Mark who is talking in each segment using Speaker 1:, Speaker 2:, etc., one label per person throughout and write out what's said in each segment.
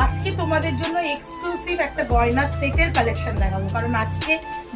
Speaker 1: আজকে তোমাদের জন্য এক্সক্লুসিভ একটা গয়নার সেটের কালেকশন দেখাবো, কারণ আজকে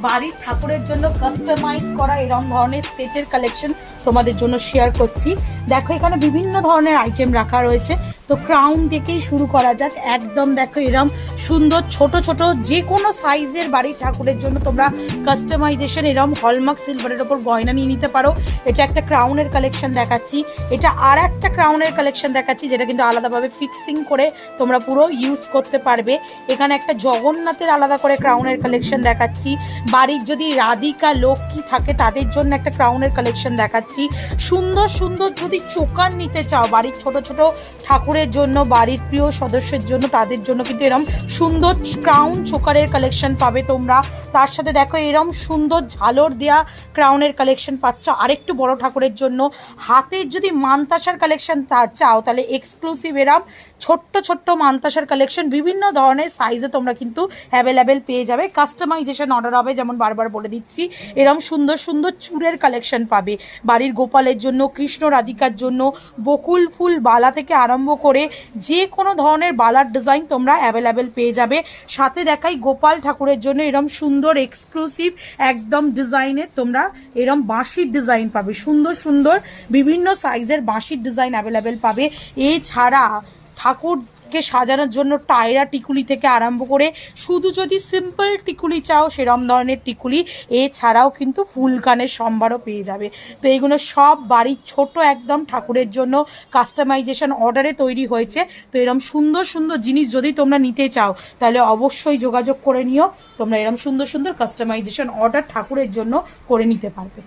Speaker 1: বাড়ির ঠাকুরের জন্য কাস্টমাইজ করা এরকম ধরনের সেটের কালেকশন তোমাদের জন্য শেয়ার করছি। দেখো এখানে বিভিন্ন ধরনের আইটেম রাখা রয়েছে, তো ক্রাউন থেকেই শুরু করা যাক। একদম দেখো এরকম সুন্দর ছোট ছোট যে কোনো সাইজের বাড়ির ঠাকুরের জন্য তোমরা কাস্টমাইজেশন এরকম হলমার্ক সিলভারের ওপর গয়না নিয়ে নিতে পারো। এটা একটা ক্রাউনের কালেকশন দেখাচ্ছি, এটা আর একটা ক্রাউনের কালেকশন দেখাচ্ছি যেটা কিন্তু আলাদাভাবে ফিক্সিং করে তোমরা পুরো ইউজ করতে পারবে। এখানে একটা জগন্নাথের আলাদা করে ক্রাউনের কালেকশন দেখাচ্ছি। বাড়ির যদি রাধিকা লক্ষ্মী থাকে তাদের জন্য একটা ক্রাউনের কালেকশন দেখাচ্ছি। সুন্দর সুন্দর যদি চোকার নিতে চাও বাড়ির ছোট ছোট ঠাকুরের জন্য, বাড়ির প্রিয় সদস্যের জন্য, তাদের জন্য কিন্তু এরকম সুন্দর ক্রাউন চোকারের কালেকশন পাবে তোমরা। তার সাথে দেখো এরকম সুন্দর ঝালর দেওয়া ক্রাউনের কালেকশন পাচ্ছ। আরেকটু বড় ঠাকুরের জন্য হাতের যদি মানতাসার কালেকশন চাও তাহলে এক্সক্লুসিভ এরম ছোট্ট ছোট্ট মানতাসার কালেকশন বিভিন্ন ধরনের সাইজে তোমরা কিন্তু অ্যাভেলেবেল পেয়ে যাবে। কাস্টমাইজেশন অর্ডার হবে, যেমন বারবার বলে দিচ্ছি। এরম সুন্দর সুন্দর চূড়ের কালেকশন পাবে বাড়ির গোপালের জন্য, কৃষ্ণ রাধিকার জন্য, বকুল ফুল বালা থেকে আরম্ভ করে যে কোনো ধরনের বালার ডিজাইন তোমরা অ্যাভেলেবেল পেয়ে যাবে। সাথে দেখাই গোপাল ঠাকুরের জন্য এরম সুন্দর এক্সক্লুসিভ একদম ডিজাইনের তোমরা এরম বাঁশির ডিজাইন পাবে। সুন্দর সুন্দর বিভিন্ন সাইজের বাঁশির ডিজাইন অ্যাভেলেবেল পাবে। এছাড়া ঠাকুরকে সাজানোর জন্য টায়রা টিকুলি থেকে আরম্ভ করে শুধু যদি সিম্পল টিকুলি চাও সেরম ধরনের টিকুলি, এছাড়াও কিন্তু ফুলকানের সম্ভারও পেয়ে যাবে। তো এইগুলো সব বাড়ির ছোট একদম ঠাকুরের জন্য কাস্টমাইজেশন অর্ডারে তৈরি হয়েছে। তো এরম সুন্দর সুন্দর জিনিস যদি তোমরা নিতে চাও তাহলে অবশ্যই যোগাযোগ করে নিও। তোমরা এরম সুন্দর সুন্দর কাস্টমাইজেশন অর্ডার ঠাকুরের জন্য করে নিতে পারবে।